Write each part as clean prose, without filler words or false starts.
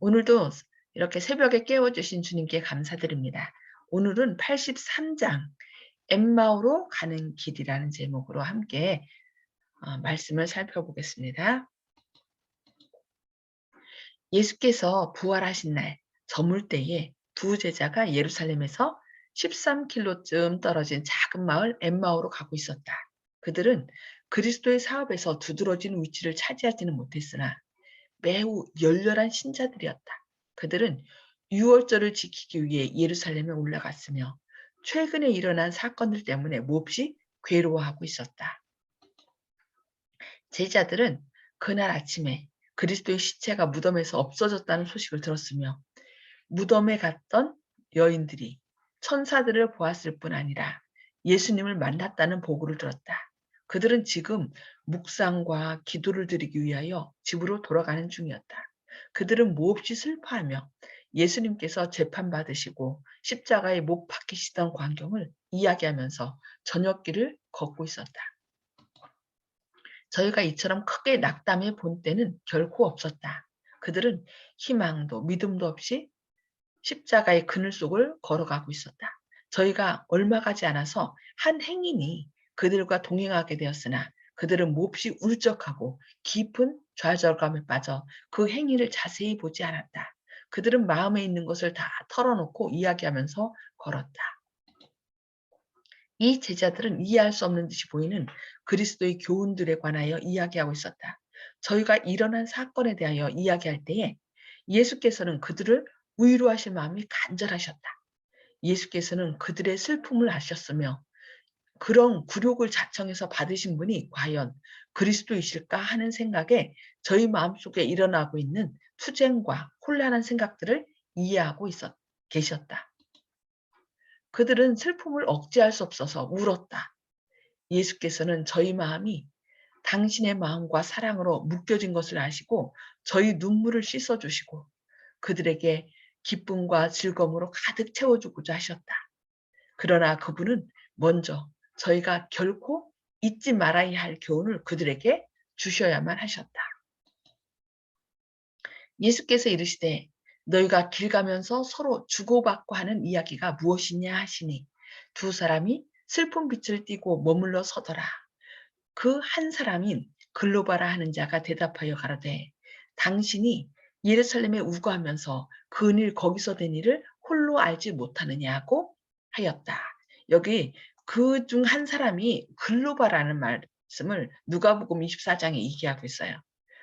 오늘도 이렇게 새벽에 깨워주신 주님께 감사드립니다. 오늘은 83장 엠마오로 가는 길이라는 제목으로 함께 말씀을 살펴보겠습니다. 예수께서 부활하신 날 저물 때에 두 제자가 예루살렘에서 13km쯤 떨어진 작은 마을 엠마오로 가고 있었다. 그들은 그리스도의 사업에서 두드러진 위치를 차지하지는 못했으나 매우 열렬한 신자들이었다. 그들은 유월절을 지키기 위해 예루살렘에 올라갔으며 최근에 일어난 사건들 때문에 몹시 괴로워하고 있었다. 제자들은 그날 아침에 그리스도의 시체가 무덤에서 없어졌다는 소식을 들었으며 무덤에 갔던 여인들이 천사들을 보았을 뿐 아니라 예수님을 만났다는 보고를 들었다. 그들은 지금 묵상과 기도를 드리기 위하여 집으로 돌아가는 중이었다. 그들은 몹시 슬퍼하며 예수님께서 재판받으시고 십자가에 못 박히시던 광경을 이야기하면서 저녁길을 걷고 있었다. 저희가 이처럼 크게 낙담해 본 때는 결코 없었다. 그들은 희망도 믿음도 없이 십자가의 그늘 속을 걸어가고 있었다. 저희가 얼마 가지 않아서 한 행인이 그들과 동행하게 되었으나 그들은 몹시 울적하고 깊은 좌절감에 빠져 그 행위를 자세히 보지 않았다. 그들은 마음에 있는 것을 다 털어놓고 이야기하면서 걸었다. 이 제자들은 이해할 수 없는 듯이 보이는 그리스도의 교훈들에 관하여 이야기하고 있었다. 저희가 일어난 사건에 대하여 이야기할 때에 예수께서는 그들을 위로하실 마음이 간절하셨다. 예수께서는 그들의 슬픔을 아셨으며 그런 굴욕을 자청해서 받으신 분이 과연 그리스도이실까 하는 생각에 저희 마음속에 일어나고 있는 투쟁과 혼란한 생각들을 이해하고 계셨다. 그들은 슬픔을 억제할 수 없어서 울었다. 예수께서는 저희 마음이 당신의 마음과 사랑으로 묶여진 것을 아시고 저희 눈물을 씻어주시고 그들에게 기쁨과 즐거움으로 가득 채워주고자 하셨다. 그러나 그분은 먼저 저희가 결코 잊지 말아야 할 교훈을 그들에게 주셔야만 하셨다. 예수께서 이르시되 너희가 길 가면서 서로 주고받고 하는 이야기가 무엇이냐 하시니 두 사람이 슬픈 빛을 띠고 머물러 서더라. 그 한 사람인 글로바라 하는 자가 대답하여 가로되 당신이 예루살렘에 우거하면서 그 일 거기서 된 일을 홀로 알지 못하느냐고 하였다. 여기 그 중 한 사람이 글로바라는 말씀을 누가복음 24장에 얘기하고 있어요.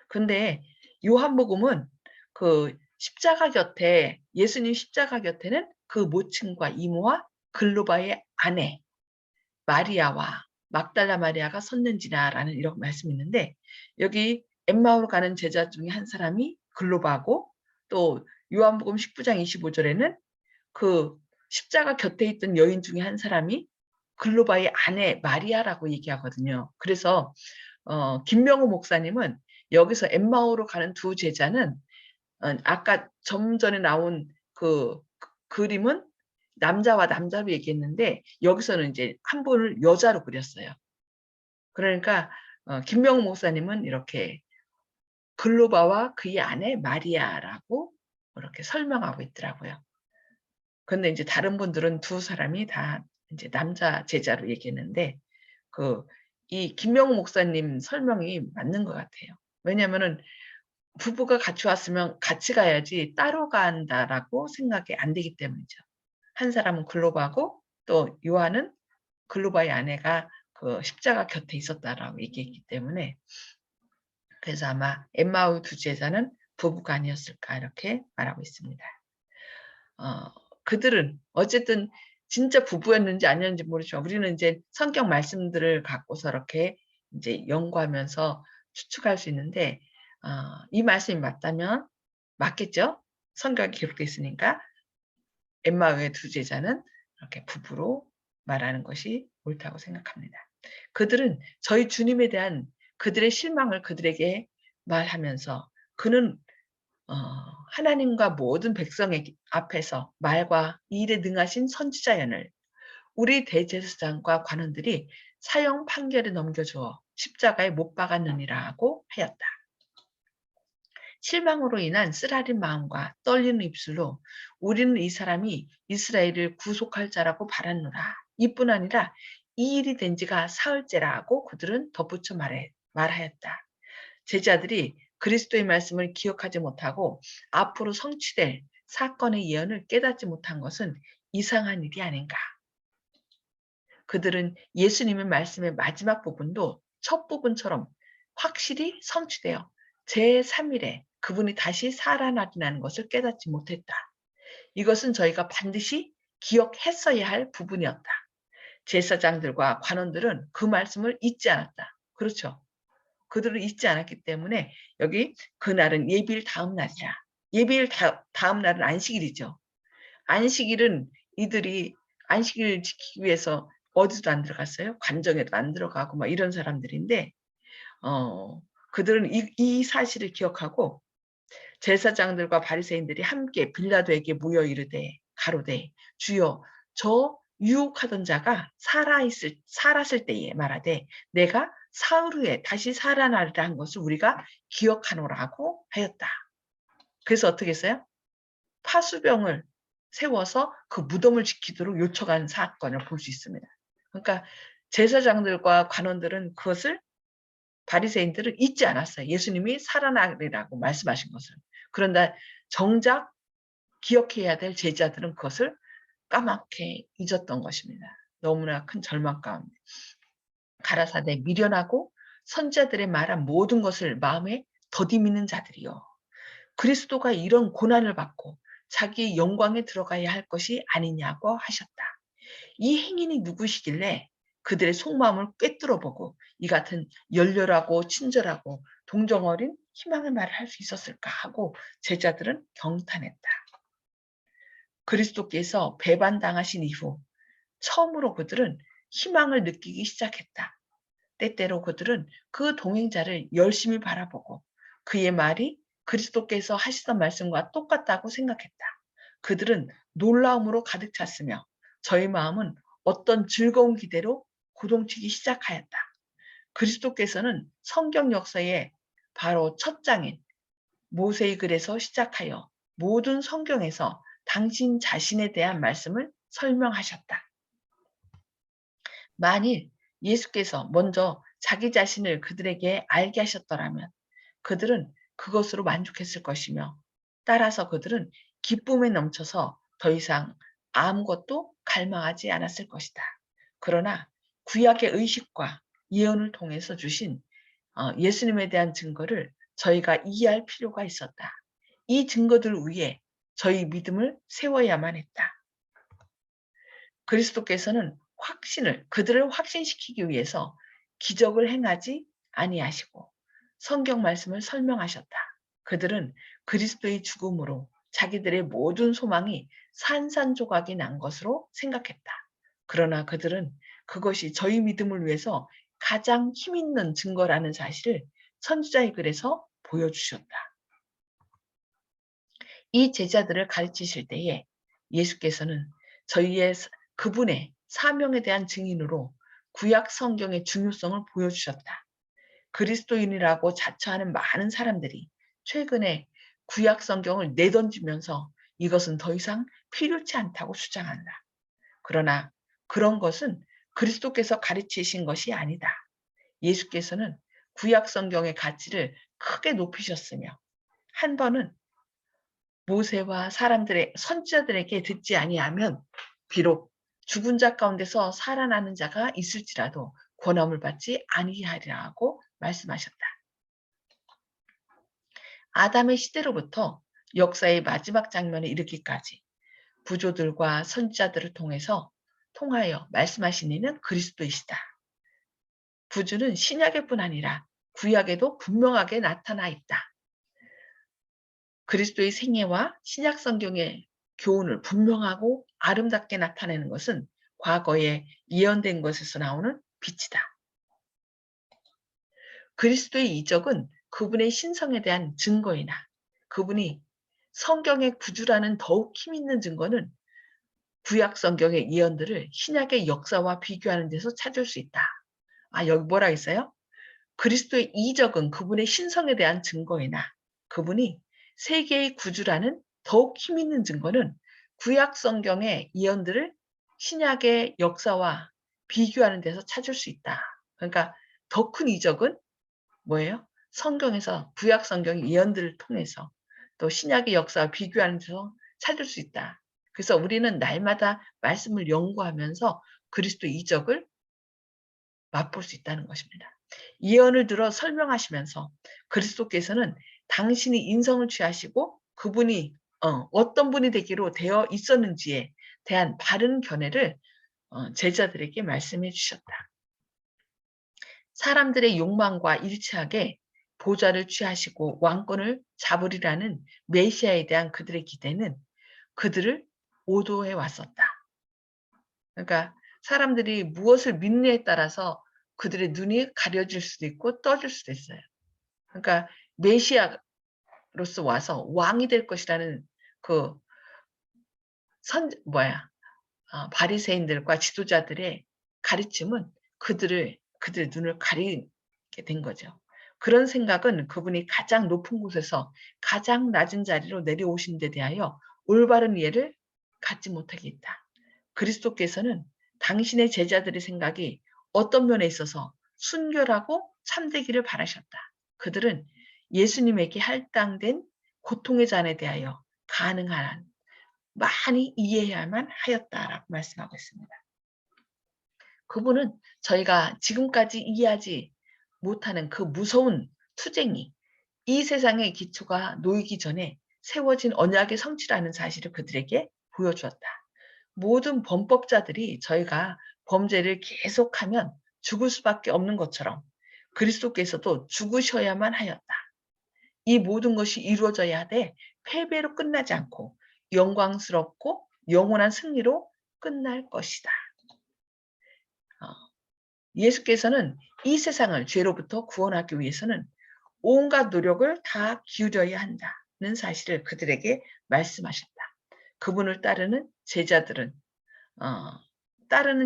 근데 요한복음은 그 십자가 곁에 예수님 십자가 곁에는 그 모친과 이모와 글로바의 아내 마리아와 막달라 마리아가 섰는지라라는 이런 말씀이 있는데 여기 엠마오로 가는 제자 중에 한 사람이 글로바고 또 요한복음 19장 25절에는 그 십자가 곁에 있던 여인 중에 한 사람이 글로바의 아내 마리아라고 얘기하거든요. 그래서 김명호 목사님은 여기서 엠마오로 가는 두 제자는 아까 좀 전에 나온 그 그림은 남자와 남자로 얘기했는데 여기서는 이제 한 분을 여자로 그렸어요. 그러니까 김명호 목사님은 이렇게 글로바와 그의 아내 마리아라고 이렇게 설명하고 있더라고요. 근데 이제 다른 분들은 두 사람이 다 이제 남자 제자로 얘기했는데 그 이 김명호 목사님 설명이 맞는 것 같아요. 왜냐하면은 부부가 같이 왔으면 같이 가야지 따로 간다라고 생각이 안 되기 때문이죠. 한 사람은 글로바고 또 요한은 글로바의 아내가 그 십자가 곁에 있었다라고 얘기했기 때문에 그래서 아마 엠마오 두 제자는 부부가 아니었을까 이렇게 말하고 있습니다. 어 그들은 어쨌든 진짜 부부였는지 아니었는지 모르지만 우리는 이제 성경 말씀들을 갖고서 이렇게 인제 연구하면서 추측할 수 있는데 이 말씀이 맞다면 맞겠죠? 성경에 기록되어 있으니까 엠마오의 두 제자는 이렇게 부부로 말하는 것이 옳다고 생각합니다. 그들은 저희 주님에 대한 그들의 실망을 그들에게 말하면서 그는 어 하나님과 모든 백성의 앞에서 말과 일에 능하신 선지자연을 우리 대제사장과 관원들이 사형 판결에 넘겨주어 십자가에 못 박았느니라고 하였다. 실망으로 인한 쓰라린 마음과 떨리는 입술로 우리는 이 사람이 이스라엘을 구속할 자라고 바랐노라. 이뿐 아니라 이 일이 된 지가 사흘째라고 그들은 덧붙여 말하였다. 제자들이 그리스도의 말씀을 기억하지 못하고 앞으로 성취될 사건의 예언을 깨닫지 못한 것은 이상한 일이 아닌가. 그들은 예수님의 말씀의 마지막 부분도 첫 부분처럼 확실히 성취되어 제3일에 그분이 다시 살아나리라는 것을 깨닫지 못했다. 이것은 저희가 반드시 기억했어야 할 부분이었다. 제사장들과 관원들은 그 말씀을 잊지 않았다. 그렇죠. 그들은 잊지 않았기 때문에 여기 그날은 예비일 다음 날이라. 예비일 다음 날은 안식일이죠. 안식일은 이들이 안식일을 지키기 위해서 어디도 안 들어갔어요. 관정에도 안 들어가고 막 이런 사람들인데 그들은 이 사실을 기억하고 제사장들과 바리새인들이 함께 빌라도에게 모여 이르되 가로되 주여 저 유혹하던 자가 살았을 때에 말하되 내가 사흘 후에 다시 살아나리라 한 것을 우리가 기억하노라고 하였다. 그래서 어떻게 했어요? 파수병을 세워서 그 무덤을 지키도록 요청한 사건을 볼 수 있습니다. 그러니까 제사장들과 관원들은 그것을 바리새인들은 잊지 않았어요. 예수님이 살아나리라고 말씀하신 것을. 그런데 정작 기억해야 될 제자들은 그것을 까맣게 잊었던 것입니다. 너무나 큰 절망 가운데 가라사대 미련하고 선지자들의 말한 모든 것을 마음에 더디미는 자들이요. 그리스도가 이런 고난을 받고 자기 영광에 들어가야 할 것이 아니냐고 하셨다. 이 행인이 누구시길래 그들의 속마음을 꿰뚫어보고 이 같은 열렬하고 친절하고 동정 어린 희망의 말을 할 수 있었을까 하고 제자들은 경탄했다. 그리스도께서 배반당하신 이후 처음으로 그들은 희망을 느끼기 시작했다. 때때로 그들은 그 동행자를 열심히 바라보고 그의 말이 그리스도께서 하시던 말씀과 똑같다고 생각했다. 그들은 놀라움으로 가득 찼으며 저희 마음은 어떤 즐거운 기대로 고동치기 시작하였다. 그리스도께서는 성경 역사의 바로 첫 장인 모세의 글에서 시작하여 모든 성경에서 당신 자신에 대한 말씀을 설명하셨다. 만일 예수께서 먼저 자기 자신을 그들에게 알게 하셨더라면 그들은 그것으로 만족했을 것이며 따라서 그들은 기쁨에 넘쳐서 더 이상 아무것도 갈망하지 않았을 것이다. 그러나 구약의 의식과 예언을 통해서 주신 예수님에 대한 증거를 저희가 이해할 필요가 있었다. 이 증거들 위에 저희 믿음을 세워야만 했다. 그리스도께서는 그들을 확신시키기 위해서 기적을 행하지 아니하시고 성경 말씀을 설명하셨다. 그들은 그리스도의 죽음으로 자기들의 모든 소망이 산산조각이 난 것으로 생각했다. 그러나 그들은 그것이 저희 믿음을 위해서 가장 힘있는 증거라는 사실을 선지자의 글에서 보여주셨다. 이 제자들을 가르치실 때에 예수께서는 그분의 사명에 대한 증인으로 구약 성경의 중요성을 보여주셨다. 그리스도인이라고 자처하는 많은 사람들이 최근에 구약 성경을 내던지면서 이것은 더 이상 필요치 않다고 주장한다. 그러나 그런 것은 그리스도께서 가르치신 것이 아니다. 예수께서는 구약 성경의 가치를 크게 높이셨으며 한 번은 모세와 선지자들에게 듣지 아니하면 비록 죽은 자 가운데서 살아나는 자가 있을지라도 권함을 받지 아니하리라고 말씀하셨다. 아담의 시대로부터 역사의 마지막 장면에 이르기까지 부조들과 선지자들을 통하여 말씀하신 이는 그리스도이시다. 부조는 신약의 뿐 아니라 구약에도 분명하게 나타나 있다. 그리스도의 생애와 신약 성경의 교훈을 분명하고 아름답게 나타내는 것은 과거에 예언된 것에서 나오는 빛이다. 그리스도의 이적은 그분의 신성에 대한 증거이나 그분이 성경의 구주라는 더욱 힘있는 증거는 구약 성경의 예언들을 신약의 역사와 비교하는 데서 찾을 수 있다. 여기 뭐라 했어요? 그리스도의 이적은 그분의 신성에 대한 증거이나 그분이 세계의 구주라는 더욱 힘 있는 증거는 구약 성경의 예언들을 신약의 역사와 비교하는 데서 찾을 수 있다. 그러니까 더 큰 이적은 뭐예요? 성경에서 구약 성경의 예언들을 통해서 또 신약의 역사와 비교하는 데서 찾을 수 있다. 그래서 우리는 날마다 말씀을 연구하면서 그리스도의 이적을 맛볼 수 있다는 것입니다. 예언을 들어 설명하시면서 그리스도께서는 당신이 인성을 취하시고 그분이 어떤 분이 되기로 되어 있었는지에 대한 바른 견해를 제자들에게 말씀해 주셨다. 사람들의 욕망과 일치하게 보좌를 취하시고 왕권을 잡으리라는 메시아에 대한 그들의 기대는 그들을 오도해 왔었다. 그러니까 사람들이 무엇을 믿느냐에 따라서 그들의 눈이 가려질 수도 있고 떠질 수도 있어요. 그러니까 메시아로서 와서 왕이 될 것이라는 그 바리새인들과 지도자들의 가르침은 그들의 눈을 가리게 된 거죠. 그런 생각은 그분이 가장 높은 곳에서 가장 낮은 자리로 내려오신 데 대하여 올바른 이해를 갖지 못하게 했다. 그리스도께서는 당신의 제자들의 생각이 어떤 면에 있어서 순결하고 참되기를 바라셨다. 그들은 예수님에게 할당된 고통의 잔에 대하여 가능한 한 많이 이해해야만 하였다라고 말씀하고 있습니다. 그분은 저희가 지금까지 이해하지 못하는 그 무서운 투쟁이 이 세상의 기초가 놓이기 전에 세워진 언약의 성취라는 사실을 그들에게 보여주었다. 모든 범법자들이 저희가 범죄를 계속하면 죽을 수밖에 없는 것처럼 그리스도께서도 죽으셔야만 하였다. 이 모든 것이 이루어져야 돼 패배로 끝나지 않고 영광스럽고 영원한 승리로 끝날 것이다. 예수께서는 이 세상을 죄로부터 구원하기 위해서는 온갖 노력을 다 기울여야 한다는 사실을 그들에게 말씀하셨다. 그분을 따르는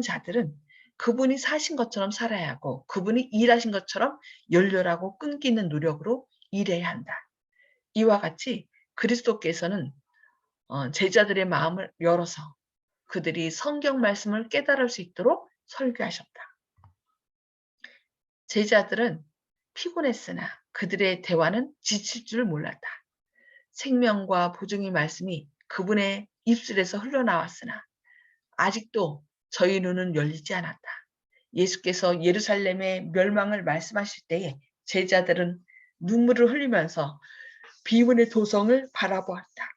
자들은 그분이 사신 것처럼 살아야 하고 그분이 일하신 것처럼 열렬하고 끈기 있는 노력으로 일해야 한다. 이와 같이 그리스도께서는 제자들의 마음을 열어서 그들이 성경 말씀을 깨달을 수 있도록 설교하셨다. 제자들은 피곤했으나 그들의 대화는 지칠 줄 몰랐다. 생명과 보증의 말씀이 그분의 입술에서 흘러나왔으나 아직도 저희 눈은 열리지 않았다. 예수께서 예루살렘의 멸망을 말씀하실 때에 제자들은 눈물을 흘리면서 비운의 도성을 바라보았다.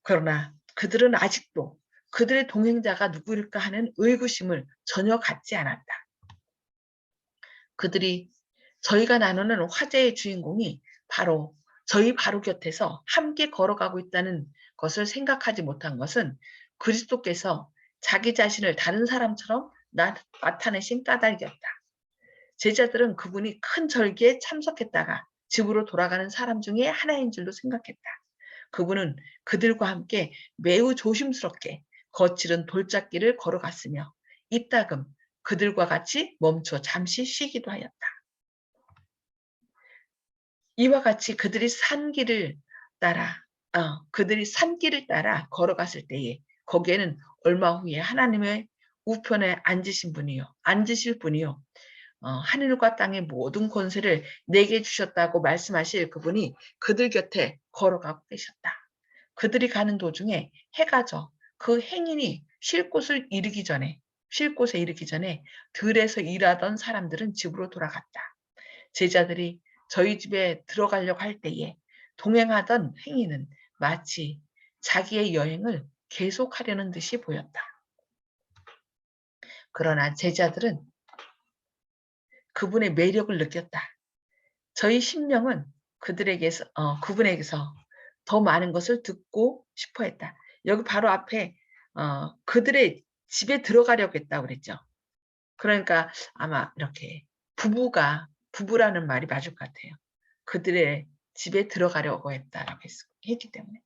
그러나 그들은 아직도 그들의 동행자가 누구일까 하는 의구심을 전혀 갖지 않았다. 그들이 저희가 나누는 화제의 주인공이 바로 저희 바로 곁에서 함께 걸어가고 있다는 것을 생각하지 못한 것은 그리스도께서 자기 자신을 다른 사람처럼 나타내신 까닭이었다. 제자들은 그분이 큰 절기에 참석했다가 집으로 돌아가는 사람 중에 하나인 줄로 생각했다. 그분은 그들과 함께 매우 조심스럽게 거칠은 돌짝길을 걸어갔으며 이따금 그들과 같이 멈춰 잠시 쉬기도 하였다. 이와 같이 그들이 산길을 따라 걸어갔을 때에 거기에는 얼마 후에 하나님의 우편에 앉으실 분이요 하늘과 땅의 모든 권세를 내게 주셨다고 말씀하실 그분이 그들 곁에 걸어가고 계셨다. 그들이 가는 도중에 해가 져 그 행인이 쉴 곳에 이르기 전에 들에서 일하던 사람들은 집으로 돌아갔다. 제자들이 저희 집에 들어가려고 할 때에 동행하던 행인은 마치 자기의 여행을 계속하려는 듯이 보였다. 그러나 제자들은 그분의 매력을 느꼈다. 저희 심령은 그분에게서 더 많은 것을 듣고 싶어 했다. 여기 바로 앞에 그들의 집에 들어가려고 했다고 그랬죠. 그러니까 아마 이렇게 부부라는 말이 맞을 것 같아요. 그들의 집에 들어가려고 했다라고 했기 때문에.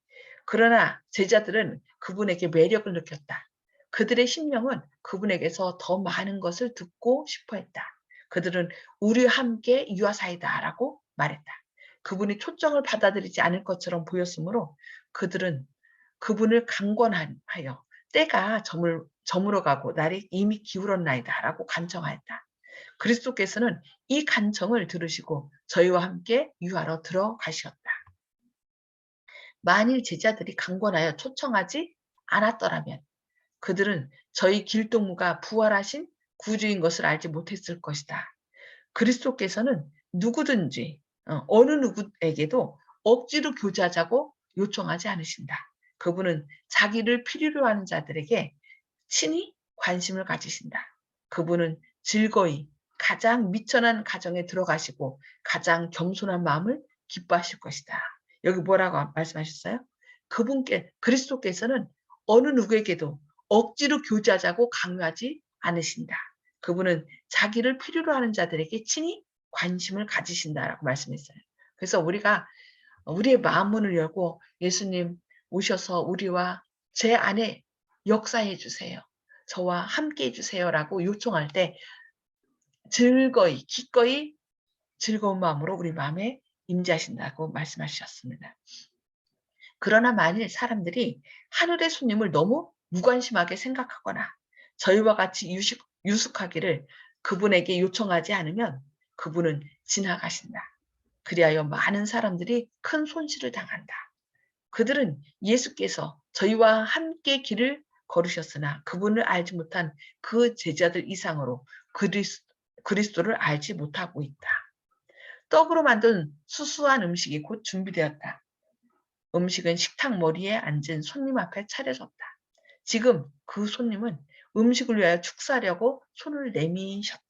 그러나 제자들은 그분에게 매력을 느꼈다. 그들의 심령은 그분에게서 더 많은 것을 듣고 싶어 했다. 그들은 우리와 함께 유하사이다라고 말했다. 그분이 초청을 받아들이지 않을 것처럼 보였으므로 그들은 그분을 강권하여 때가 저물어 가고 날이 이미 기울었나이다라고 간청하였다. 그리스도께서는 이 간청을 들으시고 저희와 함께 유하러 들어가셨다. 만일 제자들이 강권하여 초청하지 않았더라면 그들은 저희 길동무가 부활하신 구주인 것을 알지 못했을 것이다. 그리스도께서는 누구든지 어느 누구에게도 억지로 교제하자고 요청하지 않으신다. 그분은 자기를 필요로 하는 자들에게 친히 관심을 가지신다. 그분은 즐거이 가장 미천한 가정에 들어가시고 가장 겸손한 마음을 기뻐하실 것이다. 여기 뭐라고 말씀하셨어요? 그리스도께서는 어느 누구에게도 억지로 교제하자고 강요하지 않으신다. 그분은 자기를 필요로 하는 자들에게 친히 관심을 가지신다라고 말씀했어요. 그래서 우리가 우리의 마음 문을 열고 예수님 오셔서 우리와 제 안에 역사해 주세요. 저와 함께 해 주세요라고 요청할 때 즐거이 기꺼이 즐거운 마음으로 우리 마음에 임재하신다고 말씀하셨습니다. 그러나 만일 사람들이 하늘의 손님을 너무 무관심하게 생각하거나 저희와 같이 유숙하기를 그분에게 요청하지 않으면 그분은 지나가신다. 그리하여 많은 사람들이 큰 손실을 당한다. 그들은 예수께서 저희와 함께 길을 걸으셨으나 그분을 알지 못한 그 제자들 이상으로 그리스도를 알지 못하고 있다. 떡으로 만든 수수한 음식이 곧 준비되었다. 음식은 식탁 머리에 앉은 손님 앞에 차려졌다. 지금 그 손님은 음식을 위하여 축사하려고 손을 내미셨다.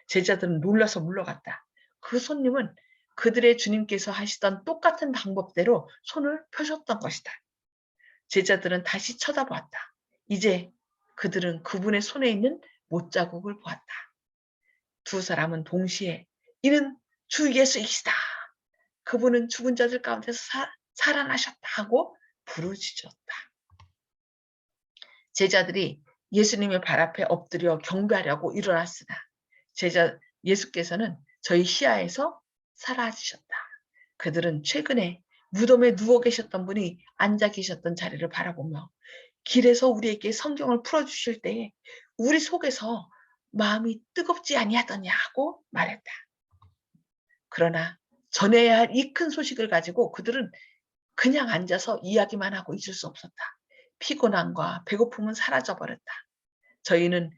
제자들은 놀라서 물러갔다. 그 손님은 그들의 주님께서 하시던 똑같은 방법대로 손을 펴셨던 것이다. 제자들은 다시 쳐다보았다. 이제 그들은 그분의 손에 있는 못자국을 보았다. 두 사람은 동시에 이는 주 예수이시다. 그분은 죽은 자들 가운데서 살아나셨다 하고 부르짖었다. 제자들이 예수님의 발 앞에 엎드려 경배하려고 일어났으나 예수께서는 저희 시야에서 사라지셨다. 그들은 최근에 무덤에 누워 계셨던 분이 앉아 계셨던 자리를 바라보며 길에서 우리에게 성경을 풀어주실 때에 우리 속에서 마음이 뜨겁지 아니하더냐 하고 말했다. 그러나 전해야 할 이 큰 소식을 가지고 그들은 그냥 앉아서 이야기만 하고 있을 수 없었다. 피곤함과 배고픔은 사라져버렸다. 저희는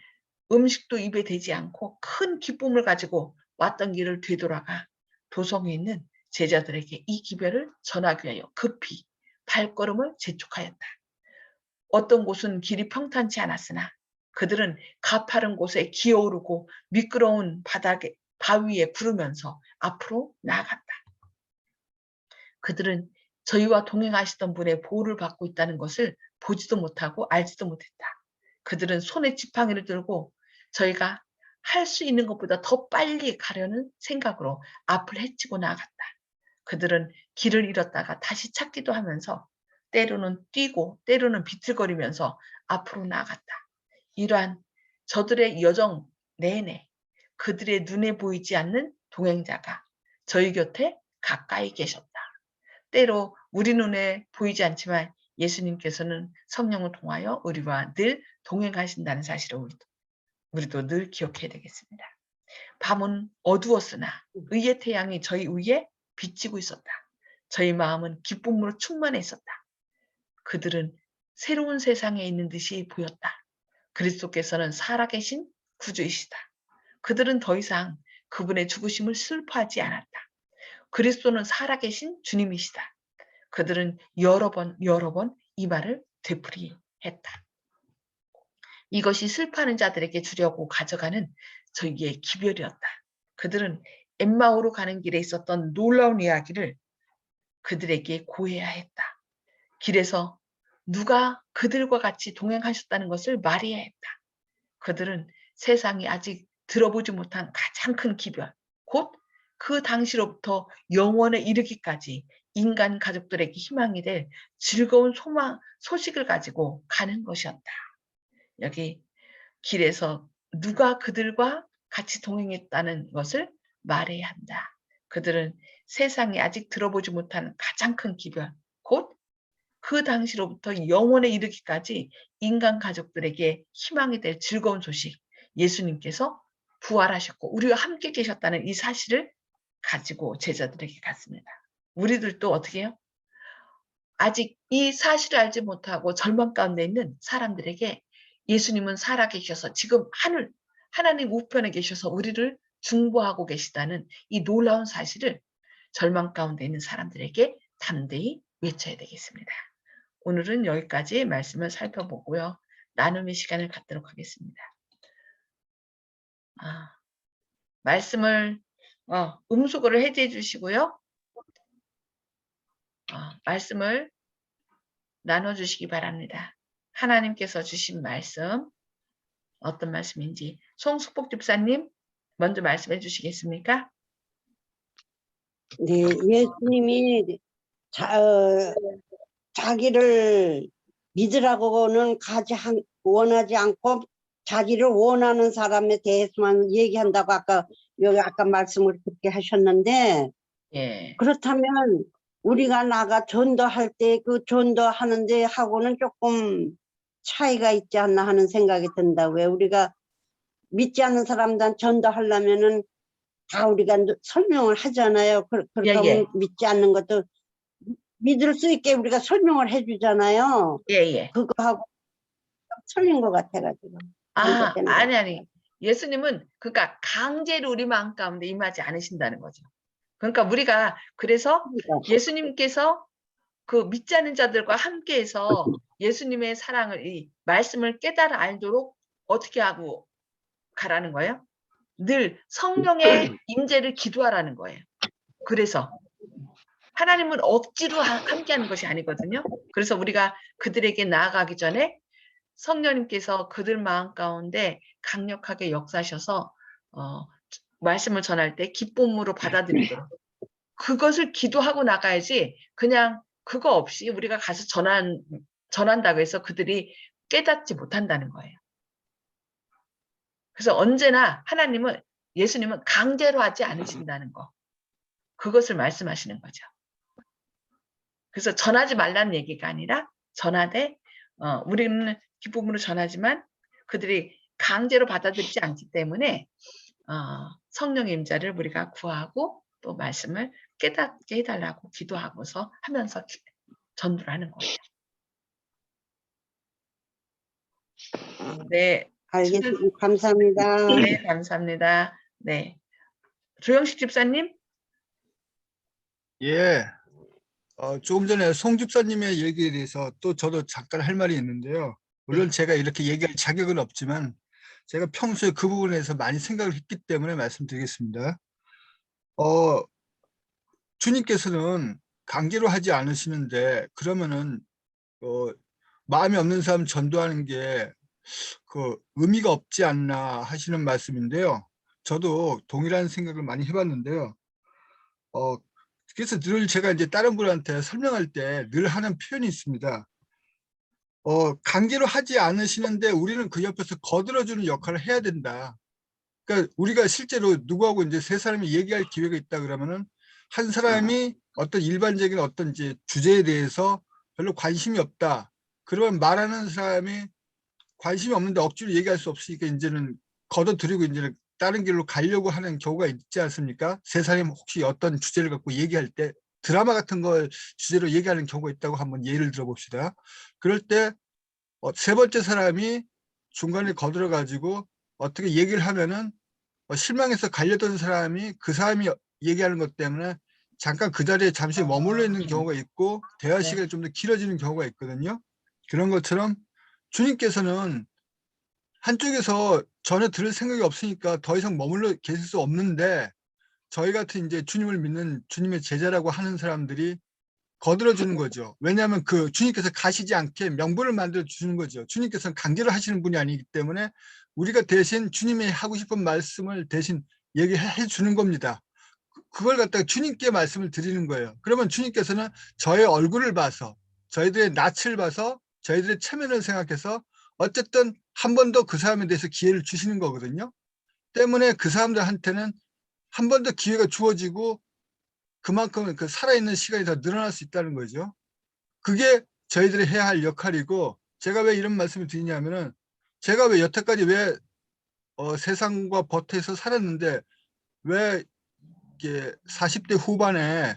음식도 입에 대지 않고 큰 기쁨을 가지고 왔던 길을 되돌아가 도성에 있는 제자들에게 이 기별을 전하기 위하여 급히 발걸음을 재촉하였다. 어떤 곳은 길이 평탄치 않았으나 그들은 가파른 곳에 기어오르고 미끄러운 바위에 구르면서 앞으로 나아갔다. 그들은 저희와 동행하시던 분의 보호를 받고 있다는 것을 보지도 못하고 알지도 못했다. 그들은 손에 지팡이를 들고 저희가 할 수 있는 것보다 더 빨리 가려는 생각으로 앞을 헤치고 나아갔다. 그들은 길을 잃었다가 다시 찾기도 하면서 때로는 뛰고 때로는 비틀거리면서 앞으로 나아갔다. 이러한 저들의 여정 내내 그들의 눈에 보이지 않는 동행자가 저희 곁에 가까이 계셨다. 때로 우리 눈에 보이지 않지만 예수님께서는 성령을 통하여 우리와 늘 동행하신다는 사실을 우리도 늘 기억해야 되겠습니다. 밤은 어두웠으나 의의 태양이 저희 위에 비치고 있었다. 저희 마음은 기쁨으로 충만해 있었다. 그들은 새로운 세상에 있는 듯이 보였다. 그리스도께서는 살아계신 구주이시다. 그들은 더 이상 그분의 죽으심을 슬퍼하지 않았다. 그리스도는 살아계신 주님이시다. 그들은 여러 번 이 말을 되풀이했다. 이것이 슬퍼하는 자들에게 주려고 가져가는 저희의 기별이었다. 그들은 엠마오로 가는 길에 있었던 놀라운 이야기를 그들에게 고해야 했다. 길에서 누가 그들과 같이 동행하셨다는 것을 말해야 했다. 그들은 세상이 아직 들어보지 못한 가장 큰 기별, 곧 그 당시로부터 영원에 이르기까지 인간 가족들에게 희망이 될 즐거운 소식을 가지고 가는 것이었다. 여기 길에서 누가 그들과 같이 동행했다는 것을 말해야 한다. 그들은 세상에 아직 들어보지 못한 가장 큰 기별, 곧 그 당시로부터 영원에 이르기까지 인간 가족들에게 희망이 될 즐거운 소식, 예수님께서 부활하셨고 우리와 함께 계셨다는 이 사실을 가지고 제자들에게 갔습니다. 우리들도 어떻게 해요? 아직 이 사실을 알지 못하고 절망 가운데 있는 사람들에게 예수님은 살아계셔서 지금 하나님 우편에 계셔서 우리를 중보하고 계시다는 이 놀라운 사실을 절망 가운데 있는 사람들에게 담대히 외쳐야 되겠습니다. 오늘은 여기까지 말씀을 살펴보고요. 나눔의 시간을 갖도록 하겠습니다. 말씀을 음소거를 해제해 주시고요. 말씀을 나눠주시기 바랍니다. 하나님께서 주신 말씀 어떤 말씀인지 송숙복 집사님 먼저 말씀해 주시겠습니까? 네, 예수님이 자기를 믿으라고는 원하지 않고 자기를 원하는 사람에 대해서만 얘기한다고 아까 말씀을 그렇게 하셨는데, 예. 그렇다면 우리가 나가 전도할 때 그 전도하는데 하고는 조금 차이가 있지 않나 하는 생각이 든다. 왜 우리가 믿지 않는 사람들한테 전도하려면은 다 우리가 설명을 하잖아요. 그렇게 하면 믿지 않는 것도 믿을 수 있게 우리가 설명을 해주잖아요. 예. 그거하고 틀린 것 같아가지고. 아니. 예수님은 그러니까 강제로 우리 마음 가운데 임하지 않으신다는 거죠. 그러니까 우리가 그래서 예수님께서 그 믿지 않는 자들과 함께해서 예수님의 사랑을 이 말씀을 깨달아 알도록 어떻게 하고 가라는 거예요? 늘 성령의 임재를 기도하라는 거예요. 그래서 하나님은 억지로 함께하는 것이 아니거든요. 그래서 우리가 그들에게 나아가기 전에 성령님께서 그들 마음 가운데 강력하게 역사하셔서 말씀을 전할 때 기쁨으로 받아들이도록 그것을 기도하고 나가야지 그냥 그거 없이 우리가 가서 전한다고 해서 그들이 깨닫지 못한다는 거예요. 그래서 언제나 예수님은 강제로 하지 않으신다는 거. 그것을 말씀하시는 거죠. 그래서 전하지 말라는 얘기가 아니라 전하되 우리는 기쁨으로 전하지만 그들이 강제로 받아들이지 않기 때문에 성령의 임재를 우리가 구하고 또 말씀을 깨닫게 해달라고 기도하고서 하면서 전도를 하는 거예요. 네. 알겠습니다. 감사합니다. 네, 감사합니다. 네. 조영식 집사님? 예. 조금 전에 송 집사님의 얘기에 대해서 또 저도 잠깐 할 말이 있는데요. 물론 제가 이렇게 얘기할 자격은 없지만 제가 평소에 그 부분에서 많이 생각을 했기 때문에 말씀드리겠습니다. 주님께서는 강제로 하지 않으시는데 그러면은 마음이 없는 사람 전도하는 게 그 의미가 없지 않나 하시는 말씀인데요. 저도 동일한 생각을 많이 해봤는데요. 그래서 늘 제가 이제 다른 분한테 설명할 때 늘 하는 표현이 있습니다. 강제로 하지 않으시는데 우리는 그 옆에서 거들어주는 역할을 해야 된다. 그러니까 우리가 실제로 누구하고 이제 세 사람이 얘기할 기회가 있다 그러면은 한 사람이 어떤 일반적인 어떤 이제 주제에 대해서 별로 관심이 없다. 그러면 말하는 사람이 관심이 없는데 억지로 얘기할 수 없으니까 이제는 걷어들이고 이제는 다른 길로 가려고 하는 경우가 있지 않습니까? 세 사람이 혹시 어떤 주제를 갖고 얘기할 때 드라마 같은 걸 주제로 얘기하는 경우가 있다고 한번 예를 들어봅시다. 그럴 때 세 번째 사람이 중간에 거들어 가지고 어떻게 얘기를 하면은 실망해서 갈렸던 사람이 그 사람이 얘기하는 것 때문에 잠깐 그 자리에 잠시 머물러 있는 경우가 있고 대화 시간이 좀 더 길어지는 경우가 있거든요. 그런 것처럼 주님께서는 한쪽에서 전혀 들을 생각이 없으니까 더 이상 머물러 계실 수 없는데 저희 같은 이제 주님을 믿는 주님의 제자라고 하는 사람들이 거들어 주는 거죠. 왜냐하면 그 주님께서 가시지 않게 명분을 만들어 주는 거죠. 주님께서는 강제로 하시는 분이 아니기 때문에 우리가 대신 주님이 하고 싶은 말씀을 대신 얘기해 주는 겁니다. 그걸 갖다가 주님께 말씀을 드리는 거예요. 그러면 주님께서는 저의 얼굴을 봐서 저희들의 낯을 봐서 저희들의 체면을 생각해서 어쨌든 한 번 더 그 사람에 대해서 기회를 주시는 거거든요. 때문에 그 사람들한테는 한 번 더 기회가 주어지고 그만큼 그 살아있는 시간이 더 늘어날 수 있다는 거죠. 그게 저희들이 해야 할 역할이고, 제가 왜 이런 말씀을 드리냐면은, 제가 왜 여태까지 왜 세상과 버텨서 살았는데 왜 이렇게 40대 후반에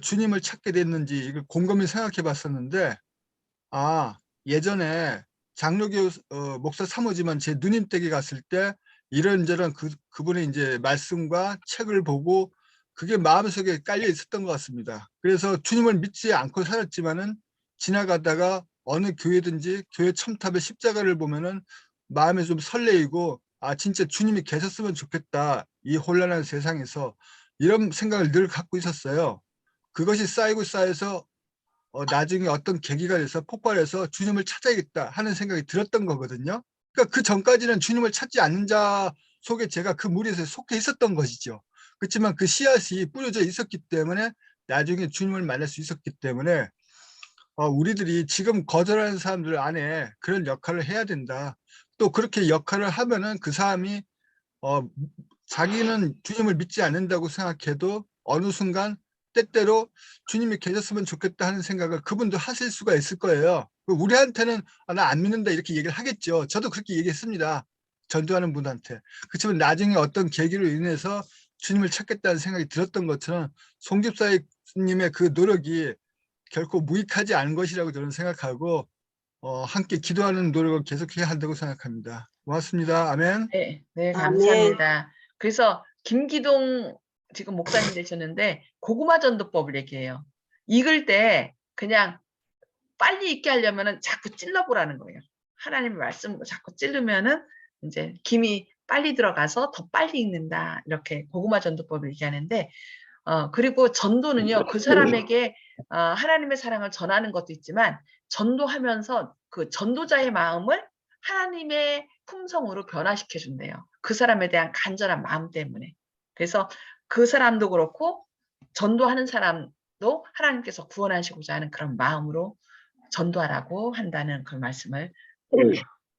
주님을 찾게 됐는지 이걸 곰곰이 생각해 봤었는데, 아, 예전에 장로교 목사 사모지만 제 누님 댁에 갔을 때 이런저런 그분의 이제 말씀과 책을 보고 그게 마음속에 깔려 있었던 것 같습니다. 그래서 주님을 믿지 않고 살았지만은 지나가다가 어느 교회든지 교회 첨탑의 십자가를 보면은 마음에 좀 설레이고, 아, 진짜 주님이 계셨으면 좋겠다. 이 혼란한 세상에서 이런 생각을 늘 갖고 있었어요. 그것이 쌓이고 쌓여서 나중에 어떤 계기가 돼서 폭발해서 주님을 찾아야겠다 하는 생각이 들었던 거거든요. 그러니까 그 전까지는 주님을 찾지 않는 자 속에 제가 그 무리에서 속해 있었던 것이죠. 그렇지만 그 씨앗이 뿌려져 있었기 때문에 나중에 주님을 만날 수 있었기 때문에 우리들이 지금 거절하는 사람들 안에 그런 역할을 해야 된다. 또 그렇게 역할을 하면은 그 사람이 자기는 주님을 믿지 않는다고 생각해도 어느 순간 때때로 주님이 계셨으면 좋겠다 하는 생각을 그분도 하실 수가 있을 거예요. 우리한테는 나 안 믿는다 이렇게 얘기를 하겠죠. 저도 그렇게 얘기했습니다. 전도하는 분한테. 그렇지만 나중에 어떤 계기로 인해서 주님을 찾겠다는 생각이 들었던 것처럼 송집사님의 그 노력이 결코 무익하지 않은 것이라고 저는 생각하고 함께 기도하는 노력을 계속해야 한다고 생각합니다. 고맙습니다. 아멘. 네, 네, 아멘. 감사합니다. 그래서 김기동 지금 목사님 되셨는데 고구마 전도법을 얘기해요. 익을 때 그냥 빨리 익게 하려면은 자꾸 찔러보라는 거예요. 하나님의 말씀으로 자꾸 찌르면은 이제 김이 빨리 들어가서 더 빨리 익는다. 이렇게 고구마 전도법을 얘기하는데, 그리고 전도는요, 그 사람에게 하나님의 사랑을 전하는 것도 있지만, 전도하면서 그 전도자의 마음을 하나님의 품성으로 변화시켜 준대요. 그 사람에 대한 간절한 마음 때문에. 그래서 그 사람도 그렇고, 전도하는 사람도 하나님께서 구원하시고자 하는 그런 마음으로 전도하라고 한다는 그 말씀을,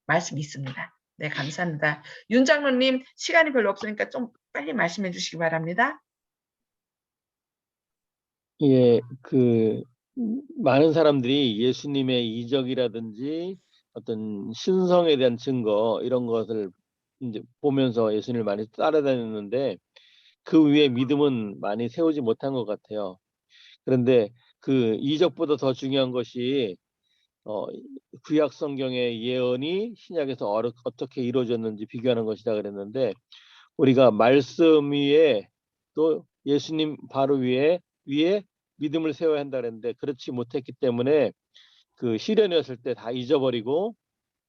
말씀이 있습니다. 네, 감사합니다. 윤 장로님, 시간이 별로 없으니까 좀 빨리 말씀해 주시기 바랍니다. 예, 많은 사람들이 예수님의 이적이라든지 어떤 신성에 대한 증거 이런 것을 이제 보면서 예수님을 많이 따라다녔는데 그 위에 믿음은 많이 세우지 못한 것 같아요. 그런데 그 이적보다 더 중요한 것이 구약 성경의 예언이 신약에서 어떻게 이루어졌는지 비교하는 것이다 그랬는데, 우리가 말씀 위에 또 예수님 바로 위에 믿음을 세워야 한다 그랬는데 그렇지 못했기 때문에 그 시련이 왔을 때 다 잊어버리고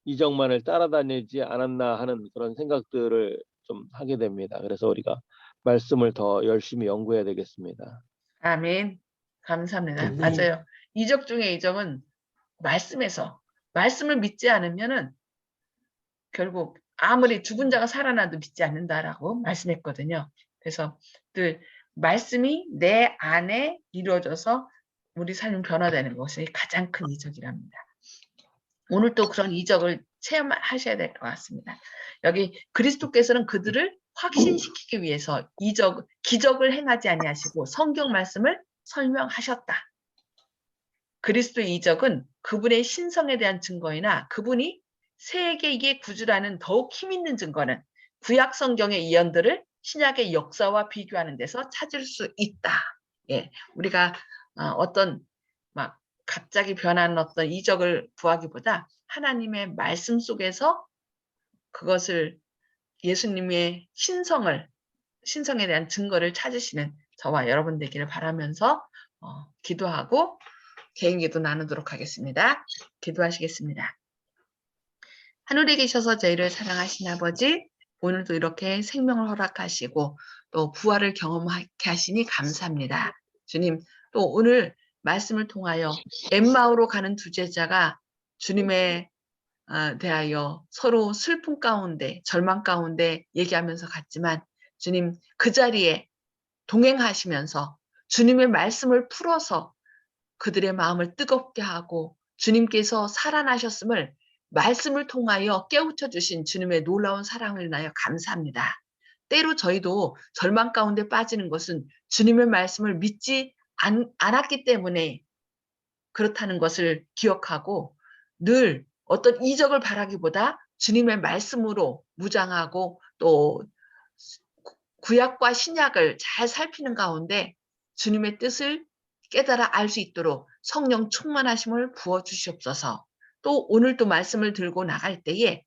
이적만을 따라다니지 않았나 하는 그런 생각들을 좀 하게 됩니다. 그래서 우리가 말씀을 더 열심히 연구해야 되겠습니다. 아멘. 감사합니다. 아멘. 맞아요. 이적 중에 이적은 말씀에서, 말씀을 믿지 않으면은 결국 아무리 죽은 자가 살아나도 믿지 않는다라고 말씀했거든요. 그래서 늘 말씀이 내 안에 이루어져서 우리 삶이 변화되는 것이 가장 큰 이적이랍니다. 오늘 또 그런 이적을 체험하셔야 될 것 같습니다. 여기 그리스도께서는 그들을 확신시키기 위해서 기적을 행하지 아니하시고 성경 말씀을 설명하셨다. 그리스도의 이적은 그분의 신성에 대한 증거이나 그분이 세계의 구주라는 더욱 힘있는 증거는 구약 성경의 예언들을 신약의 역사와 비교하는 데서 찾을 수 있다. 예, 우리가 어떤 막 갑자기 변하는 어떤 이적을 구하기보다 하나님의 말씀 속에서 그것을 예수님의 신성에 대한 증거를 찾으시는 저와 여러분 되기를 바라면서 기도하고 개인기도 나누도록 하겠습니다. 기도하시겠습니다. 하늘에 계셔서 저희를 사랑하신 아버지, 오늘도 이렇게 생명을 허락하시고 또 부활을 경험하게 하시니 감사합니다. 주님, 또 오늘 말씀을 통하여 엠마오로 가는 두 제자가 주님에 대하여 서로 슬픔 가운데, 절망 가운데 얘기하면서 갔지만 주님 그 자리에 동행하시면서 주님의 말씀을 풀어서 그들의 마음을 뜨겁게 하고 주님께서 살아나셨음을 말씀을 통하여 깨우쳐 주신 주님의 놀라운 사랑을 인하여 감사합니다. 때로 저희도 절망 가운데 빠지는 것은 주님의 말씀을 믿지 않았기 때문에 그렇다는 것을 기억하고 늘 어떤 이적을 바라기보다 주님의 말씀으로 무장하고 또 구약과 신약을 잘 살피는 가운데 주님의 뜻을 깨달아 알 수 있도록 성령 충만하심을 부어 주시옵소서. 또 오늘 또 말씀을 들고 나갈 때에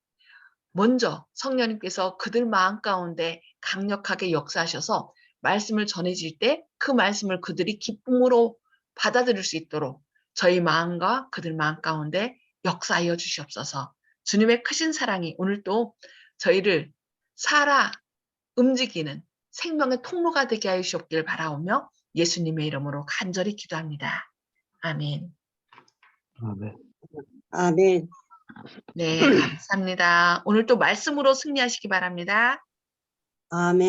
먼저 성령님께서 그들 마음 가운데 강력하게 역사하셔서 말씀을 전해질 때 그 말씀을 그들이 기쁨으로 받아들일 수 있도록 저희 마음과 그들 마음 가운데 역사하여 주시옵소서. 주님의 크신 사랑이 오늘 또 저희를 살아 움직이는 생명의 통로가 되게 하여 주시옵기를 바라오며 예수님의 이름으로 간절히 기도합니다. 아멘. 아멘. 아멘. 네, 감사합니다. 오늘 또 말씀으로 승리하시기 바랍니다. 아멘.